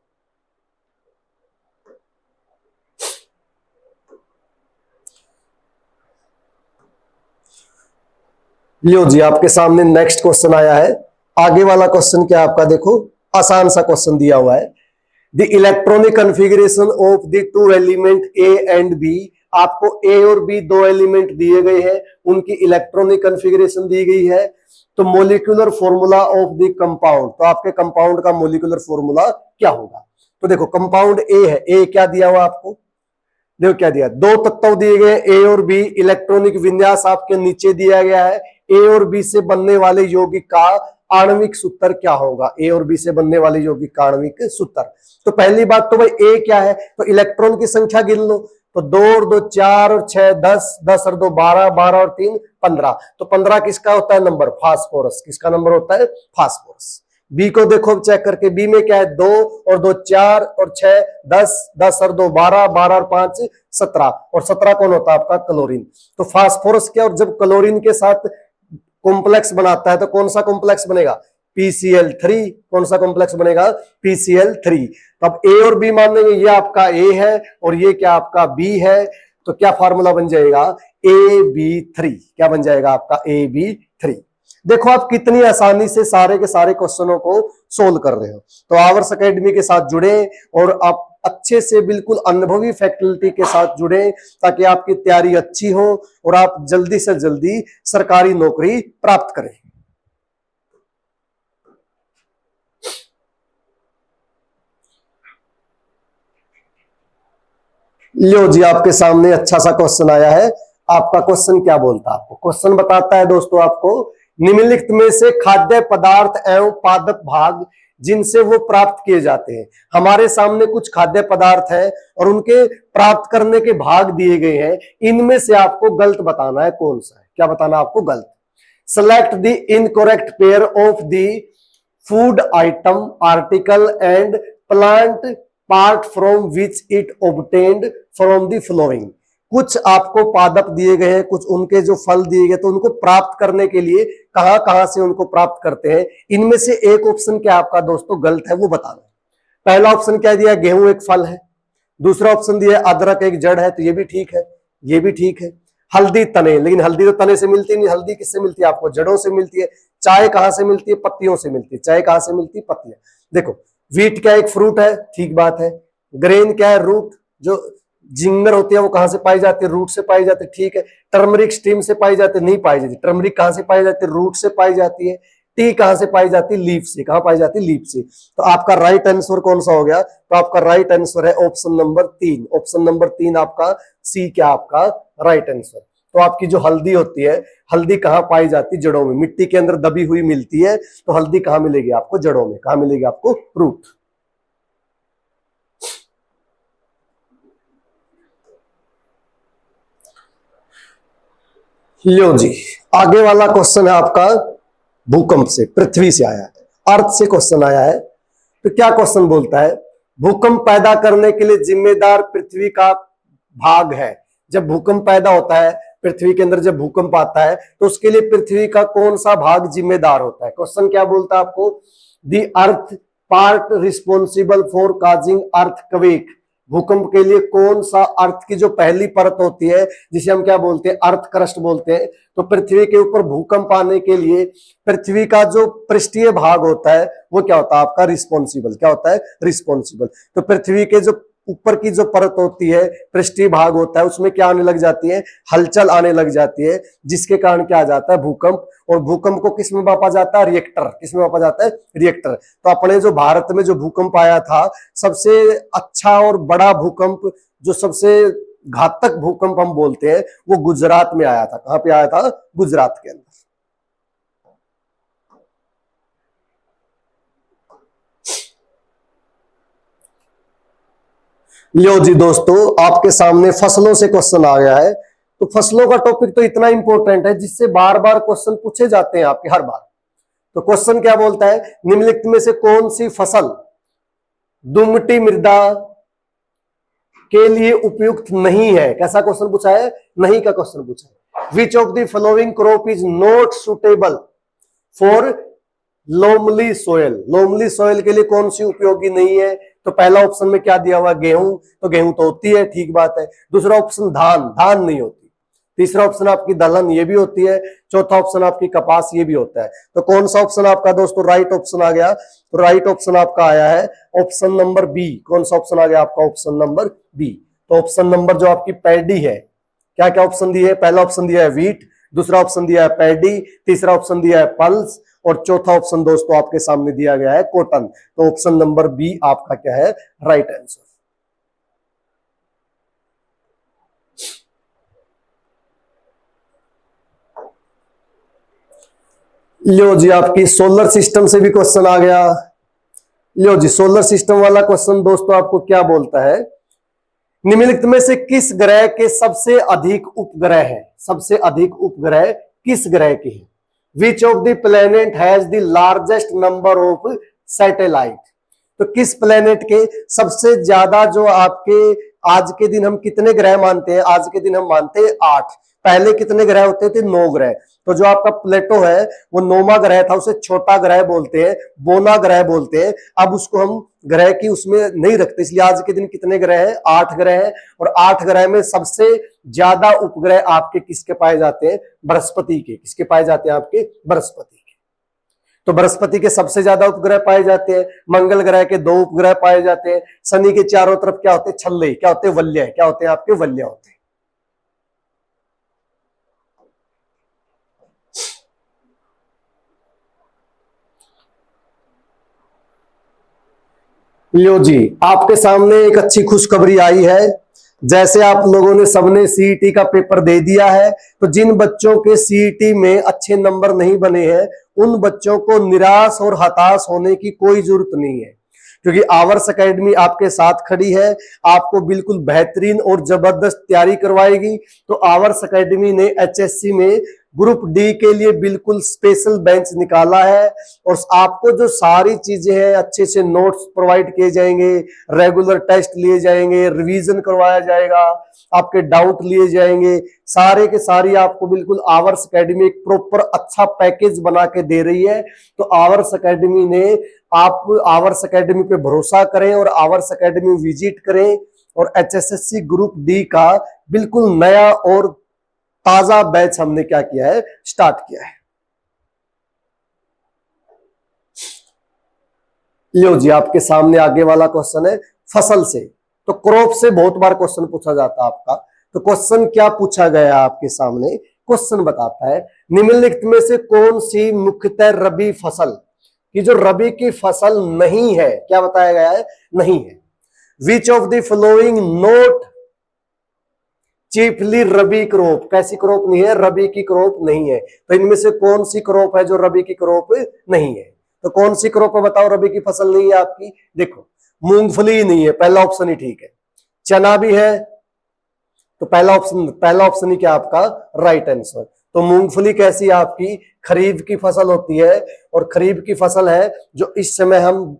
लियो जी, आपके सामने नेक्स्ट क्वेश्चन आया है। आगे वाला क्वेश्चन क्या आपका देखो, आसान सा क्वेश्चन दिया हुआ है। The electronic configuration of the two element A and B. आपको ए और बी दो एलिमेंट दिए गए हैं, उनकी इलेक्ट्रॉनिक कॉन्फ़िगरेशन दी गई है। तो molecular formula of the compound, तो आपके कंपाउंड का मोलिकुलर फॉर्मूला क्या होगा? तो देखो कंपाउंड ए है, ए क्या दिया हुआ आपको, देखो क्या दिया, दो तत्व दिए गए ए और बी, इलेक्ट्रॉनिक विन्यास आपके नीचे दिया गया है। ए और बी से बनने वाले यौगिक का आणविक सूत्र क्या होगा? ए और बी से बनने वाले यौगिक का आणविक सूत्र। तो पहली बात तो भाई ए क्या है, तो इलेक्ट्रॉन की संख्या गिन लो। तो 2 और 2 4 और 6 10, 10 और 2 12, 12 और 3 15। तो 15 किसका होता है नंबर? फास्फोरस। किसका नंबर होता है? फास्फोरस। बी को देखो चेक करके, बी में क्या है, 2 और 2 4 और 6 10, 10 और 2 12, 12 और 5 17, और 17 कौन होता है आपका? क्लोरीन। तो फास्फोरस क्या, और जब क्लोरीन के साथ कॉम्प्लेक्स बनाता है तो कौन सा कॉम्प्लेक्स बनेगा? PCl3। कौन सा कॉम्प्लेक्स बनेगा? PCl3। तो अब ए और बी मान लेंगे, ये आपका ए है और ये क्या आपका बी है। तो क्या फार्मूला बन जाएगा? AB3। क्या बन जाएगा आपका? AB3। देखो आप कितनी आसानी से सारे के सारे क्वेश्चनों को सोल्व कर रहे हो। तो आवर्स एकेडमी के साथ जुड़े और आप अच्छे से बिल्कुल अनुभवी फैकल्टी के साथ जुड़े, ताकि आपकी तैयारी अच्छी हो और आप जल्दी से जल्दी सरकारी नौकरी प्राप्त करें। लो जी, आपके सामने अच्छा सा क्वेश्चन आया है। आपका क्वेश्चन क्या बोलता है? आपको क्वेश्चन बताता है दोस्तों, आपको निम्नलिखित में से खाद्य पदार्थ एवं पादप भाग जिनसे वो प्राप्त किए जाते हैं। हमारे सामने कुछ खाद्य पदार्थ है और उनके प्राप्त करने के भाग दिए गए हैं, इनमें से आपको गलत बताना है कौन सा है। क्या बताना आपको? गलत। Select the incorrect pair of the food item article and plant part from which it obtained from the flowing. कुछ आपको पादप दिए गए हैं, कुछ उनके जो फल दिए गए, तो उनको प्राप्त करने के लिए कहां कहां से उनको प्राप्त करते हैं। इनमें से एक ऑप्शन क्या आपका दोस्तों गलत है, वो बताना। पहला ऑप्शन क्या दिया? गेहूं एक फल है। दूसरा ऑप्शन दिया अदरक एक जड़ है, तो ये भी ठीक है, ये भी ठीक है। हल्दी तने, लेकिन हल्दी तो तने से मिलती नहीं, हल्दी किससे मिलती है? आपको जड़ों से मिलती है। चाय कहां से मिलती है? पत्तियों से मिलती है। चाय कहां से मिलती है? पत्तियां। देखो व्हीट क्या एक फ्रूट है, ठीक बात है। ग्रेन क्या है? रूट। जो जिंगर होती है वो कहां से पाई जाती है? रूट से पाई जाती है, ठीक है। टर्मरिक स्टीम से पाई जाती है? नहीं पाई जाती। टर्मरिक कहां से पाई जाती है? रूट से पाई जाती है। टी कहां से पाई जाती है? लीफ से। कहां पाई जाती है? लीफ से। तो आपका राइट आंसर कौन सा हो गया? तो आपका राइट आंसर है ऑप्शन नंबर 3। ऑप्शन नंबर 3 आपका सी क्या आपका राइट आंसर। तो आपकी जो हल्दी होती है, हल्दी कहां पाई जाती है? जड़ों में। मिट्टी के अंदर दबी हुई मिलती है, तो हल्दी कहां मिलेगी आपको? जड़ों में। कहां मिलेगी आपको? रूट। लो जी, आगे वाला क्वेश्चन है आपका भूकंप से, पृथ्वी से आया है, अर्थ से क्वेश्चन आया है। तो क्या क्वेश्चन बोलता है? भूकंप पैदा करने के लिए जिम्मेदार पृथ्वी का भाग है। जब भूकंप पैदा होता है पृथ्वी के अंदर, जब भूकंप आता है तो उसके लिए पृथ्वी का कौन सा भाग जिम्मेदार होता है? क्वेश्चन क्या बोलता है आपको? The earth part responsible for causing earthquake. भूकंप के लिए कौन सा अर्थ की जो पहली परत होती है, जिसे हम क्या बोलते हैं? अर्थ क्रस्ट बोलते हैं। तो पृथ्वी के ऊपर भूकंप आने के लिए पृथ्वी का जो पृष्ठीय भाग होता है वो क्या होता है आपका? रिस्पॉन्सिबल। क्या होता है? रिस्पॉन्सिबल। तो पृथ्वी के जो ऊपर की जो परत होती है, पृष्ठीय भाग होता है, उसमें क्या आने लग जाती है? हलचल आने लग जाती है, जिसके कारण क्या आ जाता है? भूकंप। और भूकंप को किस में मापा जाता है? रिएक्टर। किस में मापा जाता है? रिएक्टर। तो अपने जो भारत में जो भूकंप आया था, सबसे अच्छा और बड़ा भूकंप, जो सबसे घातक भूकंप हम बोलते हैं, वो गुजरात में आया था। कहां पे आया था? गुजरात के अंदर। लो जी दोस्तों, आपके सामने फसलों से क्वेश्चन आ गया है। तो फसलों का टॉपिक तो इतना इंपॉर्टेंट है जिससे बार बार क्वेश्चन पूछे जाते हैं आपके हर बार। तो क्वेश्चन क्या बोलता है, निम्नलिखित में से कौन सी फसल दुमटी मृदा के लिए उपयुक्त नहीं है। कैसा क्वेश्चन पूछा है, नहीं का क्वेश्चन पूछा है। Which of the following crop is not suitable for loamy soil. Loamy soil के लिए कौन सी उपयोगी नहीं है। तो पहला ऑप्शन में क्या दिया हुआ, गेहूं। तो गेहूं तो होती है, ठीक बात है। दूसरा ऑप्शन धान, धान नहीं होती। तीसरा ऑप्शन आपकी दलहन, ये भी होती है। चौथा ऑप्शन आपकी कपास, ये भी होता है। तो कौन सा ऑप्शन आपका दोस्तों राइट ऑप्शन आ गया। तो राइट ऑप्शन आपका आया है ऑप्शन नंबर बी। कौन सा ऑप्शन आ गया आपका, ऑप्शन नंबर बी। तो ऑप्शन नंबर जो आपकी पैडी है, क्या क्या ऑप्शन दिए है, पहला ऑप्शन दिया है वीट, दूसरा ऑप्शन दिया है पैडी, तीसरा ऑप्शन दिया है पल्स, और चौथा ऑप्शन दोस्तों आपके सामने दिया गया है कॉटन। तो ऑप्शन नंबर बी आपका क्या है, राइट आंसर। लो जी, आपकी सोलर सिस्टम से भी क्वेश्चन आ गया। लो जी, सोलर सिस्टम वाला क्वेश्चन दोस्तों आपको क्या बोलता है, निम्नलिखित में से किस ग्रह के सबसे अधिक उपग्रह है। सबसे अधिक उपग्रह किस ग्रह के हैं। विच of the planet has the largest number of satellite. तो किस प्लेनेट के सबसे ज्यादा जो आपके, आज के दिन हम कितने ग्रह मानते हैं, आज के दिन हम मानते हैं 8। पहले कितने ग्रह होते थे, 9 ग्रह। तो जो आपका प्लेटो है वो 9वां ग्रह था, उसे छोटा ग्रह बोलते हैं, बोना ग्रह बोलते हैं। अब उसको हम ग्रह की उसमें नहीं रखते, इसलिए आज के दिन कितने ग्रह हैं, 8 ग्रह हैं। और 8 ग्रह में सबसे ज्यादा उपग्रह आपके किसके पाए जाते हैं, बृहस्पति के। किसके पाए जाते हैं, आपके बृहस्पति के। तो बृहस्पति के सबसे ज्यादा उपग्रह पाए जाते हैं। मंगल ग्रह के 2 उपग्रह पाए जाते हैं। शनि के चारों तरफ क्या होते हैं, छल्ले, क्या होते हैं, वलय, क्या होते हैं आपके, वलय होते हैं। लो जी, आपके सामने एक अच्छी खुशखबरी आई है। जैसे आप लोगों ने सबने सीईटी का पेपर दे दिया है, तो जिन बच्चों के सीईटी में अच्छे नंबर नहीं बने हैं उन बच्चों को निराश और हताश होने की कोई जरूरत नहीं है, क्योंकि आवर्स एकेडमी आपके साथ खड़ी है, आपको बिल्कुल बेहतरीन और जबरदस्त तैयारी करवाएगी। तो आवर्स एकेडमी ने एचएससी में ग्रुप डी के लिए बिल्कुल स्पेशल बेंच निकाला है, और आपको जो सारी चीजें हैं, अच्छे से नोट्स प्रोवाइड किए जाएंगे, रेगुलर टेस्ट लिए जाएंगे, रिवीजन करवाया जाएगा, आपके डाउट लिए जाएंगे, सारे के सारी आपको बिल्कुल आवर्स एकेडमी एक प्रॉपर अच्छा पैकेज बना के दे रही है। तो आवर्स एकेडमी ने, आप आवर्स एकेडमी पे भरोसा करें और आवर्स एकेडमी विजिट करें, और एचएसएससी ग्रुप डी का बिल्कुल नया और ताजा बैच हमने क्या किया है, स्टार्ट किया है। लो जी, आपके सामने आगे वाला क्वेश्चन है फसल से। तो क्रॉप से बहुत बार क्वेश्चन पूछा जाता है आपका। तो क्वेश्चन क्या पूछा गया आपके सामने, क्वेश्चन बताता है निम्नलिखित में से कौन सी मुख्यतः रबी फसल की जो रबी की फसल नहीं है, क्या बताया गया है, नहीं है। Which of the following note chiefly rabi crop. कैसी क्रॉप नहीं है, रबी की क्रॉप नहीं है। तो इनमें से कौन सी क्रॉप है जो रबी की क्रॉप नहीं है। तो कौन सी क्रॉप है बताओ, रबी की फसल नहीं है आपकी। देखो, मूंगफली ही नहीं है, पहला ऑप्शन ही ठीक है। चना भी है, तो पहला ऑप्शन ही क्या आपका राइट आंसर। तो मूंगफली कैसी आपकी खरीफ की फसल होती है, और खरीफ की फसल है जो इस समय हम,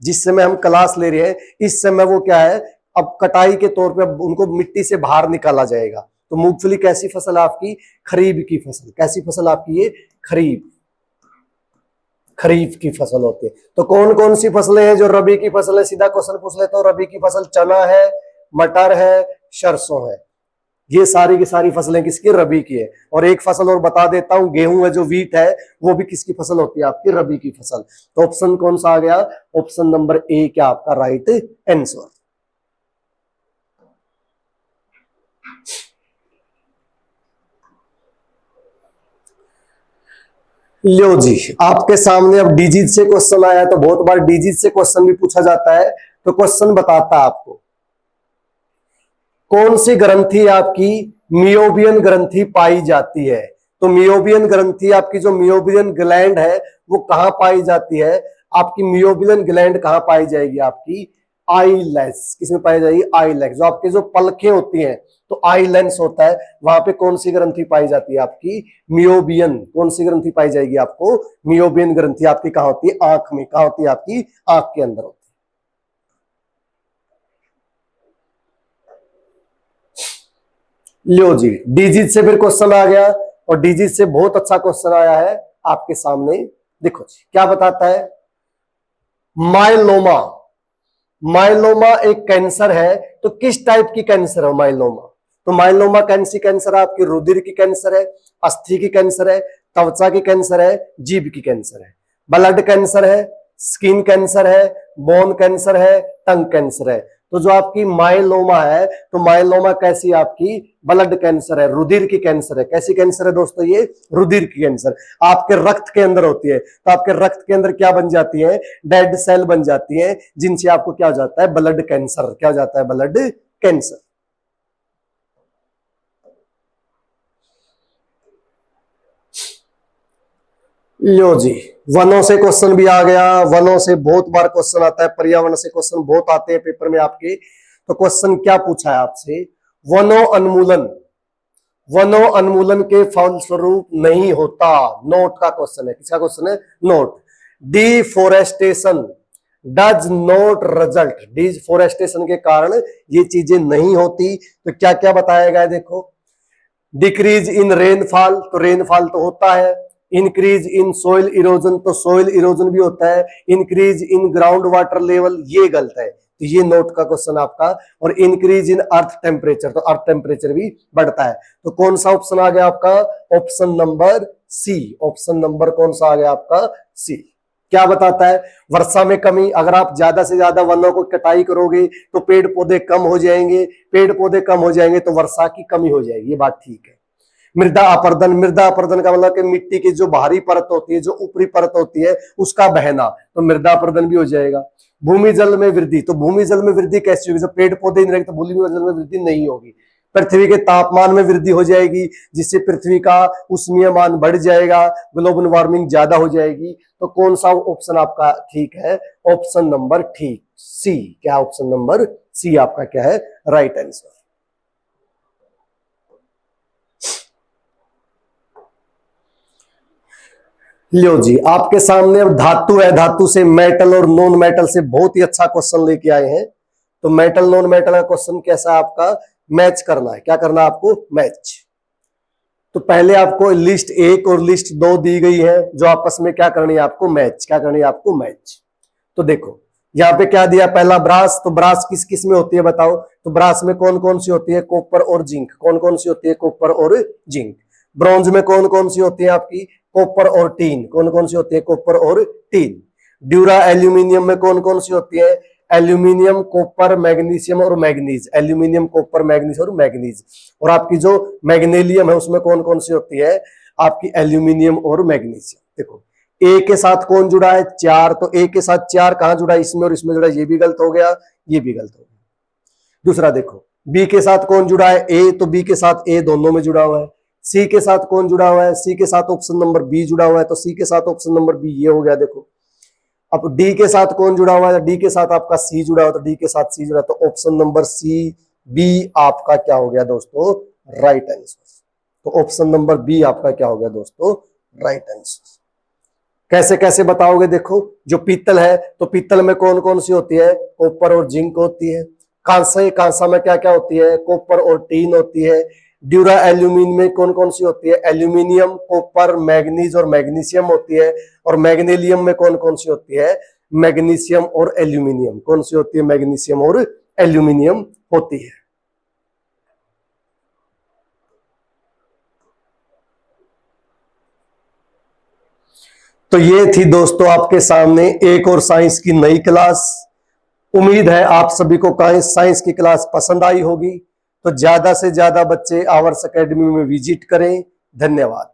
जिस समय हम क्लास ले रहे हैं, इस समय वो क्या है, अब कटाई के तौर पे अब उनको मिट्टी से बाहर निकाला जाएगा। तो मूंगफली कैसी फसल आपकी, खरीफ की फसल। कैसी फसल आपकी ये, खरीफ की फसल होती है। तो कौन कौन सी फसलें हैं जो रबी की फसल है, सीधा क्वेश्चन पूछ लेता हूं। रबी की फसल चना है, मटर है, सरसों है। ये सारी की सारी फसलें किसकी, रबी की है। और एक फसल और बता देता हूं, गेहूं है जो वीट है, वो भी किसकी फसल होती है, आपकी रबी की फसल। तो ऑप्शन कौन सा आ गया, ऑप्शन नंबर ए क्या आपका राइट आंसर। लो जी, आपके सामने अब डिजिट से क्वेश्चन आया है। तो बहुत बार डिजिट से क्वेश्चन भी पूछा जाता है। तो क्वेश्चन बताता है आपको कौन सी ग्रंथि आपकी मियोबियन ग्रंथि पाई जाती है। तो मियोबियन ग्रंथि आपकी, जो मियोबियन ग्लैंड है वो कहां पाई जाती है, आपकी मियोबियन ग्लैंड कहां पाई जाएगी आपकी, आईलेस, किसमें पाई जाएगी? आईलेस। जो आपके जो पलकें होती हैं तो आई लेंस होता है, वहां पे कौन सी ग्रंथि पाई जाती है? आपकी मियोबियन। कौन सी ग्रंथि पाई जाएगी आपको? मियोबियन ग्रंथि आपकी कहां होती है? आंख में। कहां होती है? आपकी आंख के अंदर होती है। लो जी, डिजीज से फिर क्वेश्चन आ गया, और डिजीज से बहुत अच्छा क्वेश्चन आया है आपके सामने। देखो जी क्या बताता है, माइलोमा। माइलोमा एक कैंसर है, तो किस टाइप की कैंसर है माइलोमा? तो माइलोमा कैंसी कैंसर है? आपकी रुधिर की कैंसर है, अस्थि की कैंसर है, त्वचा की कैंसर है, जीभ की कैंसर है, ब्लड कैंसर है, स्किन कैंसर है, बोन कैंसर है, टंग कैंसर है। तो जो आपकी माइलोमा है, तो माइलोमा कैसी? आपकी ब्लड कैंसर है, रुधिर की कैंसर है। कैसी कैंसर है दोस्तों? ये रुधिर की कैंसर आपके रक्त के अंदर होती है। तो आपके रक्त के अंदर क्या बन जाती है? डेड सेल बन जाती है, जिनसे आपको क्या हो जाता है? Blood cancer. क्या हो जाता है? Blood cancer. लो जी, वनों से क्वेश्चन भी आ गया। वनों से बहुत बार क्वेश्चन आता है, पर्यावरण से क्वेश्चन बहुत आते हैं पेपर में आपके। तो क्वेश्चन क्या पूछा है आपसे? वनों उन्मूलन, वनों उन्मूलन के फलस्वरूप नहीं होता। नोट का क्वेश्चन है। किसका क्वेश्चन है? Note. Deforestation does not result, deforestation के कारण ये चीजें नहीं होती। तो क्या क्या बताया गया है? देखो, डिक्रीज इन रेनफॉल, तो रेनफॉल तो होता है। इंक्रीज इन सोइल इरोजन, तो सोइल इरोजन भी होता है। Increase in ground water level, ये गलत है। तो ये नोट का क्वेश्चन आपका। और इंक्रीज इन अर्थ टेम्परेचर, तो अर्थ टेम्परेचर भी बढ़ता है। तो कौन सा ऑप्शन आ गया आपका? Option number C. Option number कौन सा आ गया आपका? सी। क्या बताता है? वर्षा में कमी। अगर आप ज्यादा से ज्यादा वनों को कटाई करोगे तो पेड़ पौधे कम हो जाएंगे, पेड़ पौधे कम हो जाएंगे तो वर्षा की कमी हो जाएगी। ये बात ठीक है। मृदा अपर्दन, मृदा अपर्दन का मतलब कि मिट्टी की जो बाहरी परत होती है, जो ऊपरी परत होती है, उसका बहना, तो मृदा अपर्दन भी हो जाएगा। भूमि जल में वृद्धि, तो भूमि जल में वृद्धि कैसी होगी? जब पेड़ पौधे नहीं रहेंगे तो भूमि जल में वृद्धि नहीं होगी। पृथ्वी के तापमान में वृद्धि हो जाएगी, जिससे पृथ्वी का उष्मीयमान बढ़ जाएगा, ग्लोबल वार्मिंग ज्यादा हो जाएगी। तो कौन सा ऑप्शन आपका ठीक है? ऑप्शन नंबर ठीक, सी। क्या ऑप्शन नंबर सी आपका क्या है? Right answer. लो जी, आपके सामने अब धातु है। धातु से मेटल और नॉन मेटल से बहुत ही अच्छा क्वेश्चन लेके आए हैं। तो मेटल नॉन मेटल का क्वेश्चन कैसा है आपका? मैच करना है। क्या करना है आपको? मैच। तो पहले आपको लिस्ट 1 और लिस्ट 2 दी गई है, जो आपस में क्या करनी है आपको? मैच। क्या करनी है आपको? मैच। तो देखो यहाँ पे क्या दिया? पहला ब्रास, तो ब्रास किस किस में होती है बताओ? तो ब्रास में कौन कौन सी होती है? कॉपर और जिंक। कौन कौन सी होती है? कॉपर और जिंक। ब्रॉन्ज में कौन कौन सी होती है आपकी? कॉपर और टीन। कौन कौन सी होती है? कॉपर और टीन। ड्यूरा एल्यूमिनियम में कौन कौन सी होती है? एल्यूमिनियम, कॉपर, मैग्नीशियम और मैग्नीज। एल्यूमिनियम, कॉपर, मैग्नीज और मैग्नीज। और आपकी जो मैग्नीलियम है उसमें कौन कौन सी होती है? आपकी एल्यूमिनियम और मैग्नीशियम। देखो, ए के साथ कौन जुड़ा है? 4। तो ए के साथ 4 कहां जुड़ा है? इसमें और इसमें जुड़ा है। ये भी गलत हो गया, ये भी गलत हो गया। दूसरा देखो, बी के साथ कौन जुड़ा है? ए, तो बी के साथ ए दोनों में जुड़ा हुआ है। सी के साथ कौन जुड़ा हुआ है? सी के साथ ऑप्शन नंबर बी जुड़ा हुआ है। तो सी के साथ ऑप्शन नंबर बी, ये हो गया। देखो, अब डी के साथ कौन जुड़ा हुआ है? डी के साथ आपका सी जुड़ा हुआ, तो डी के साथ सी जुड़ा, तो ऑप्शन नंबर सी बी आपका क्या हो गया दोस्तों? Right answer. तो ऑप्शन नंबर बी आपका क्या हो गया दोस्तों? Right answer. कैसे कैसे बताओगे? देखो, जो पीतल है तो पीतल में कौन कौन सी होती है? कॉपर और जिंक होती है। कांसा, कांसा में क्या क्या होती है? कॉपर और टीन होती है। ड्यूरा एल्यूमिनियम में कौन कौन सी होती है? एल्यूमिनियम, कॉपर, मैग्नीज और मैग्नीशियम होती है। और मैग्नीलियम में कौन कौन सी होती है? मैग्नीशियम और एल्यूमिनियम। कौन सी होती है? मैग्नीशियम और एल्यूमिनियम होती है। तो ये थी दोस्तों आपके सामने एक और साइंस की नई क्लास। उम्मीद है आप सभी को साइंस की क्लास पसंद आई होगी। तो ज्यादा से ज्यादा बच्चे आवर्स एकेडमी में विजिट करें। धन्यवाद।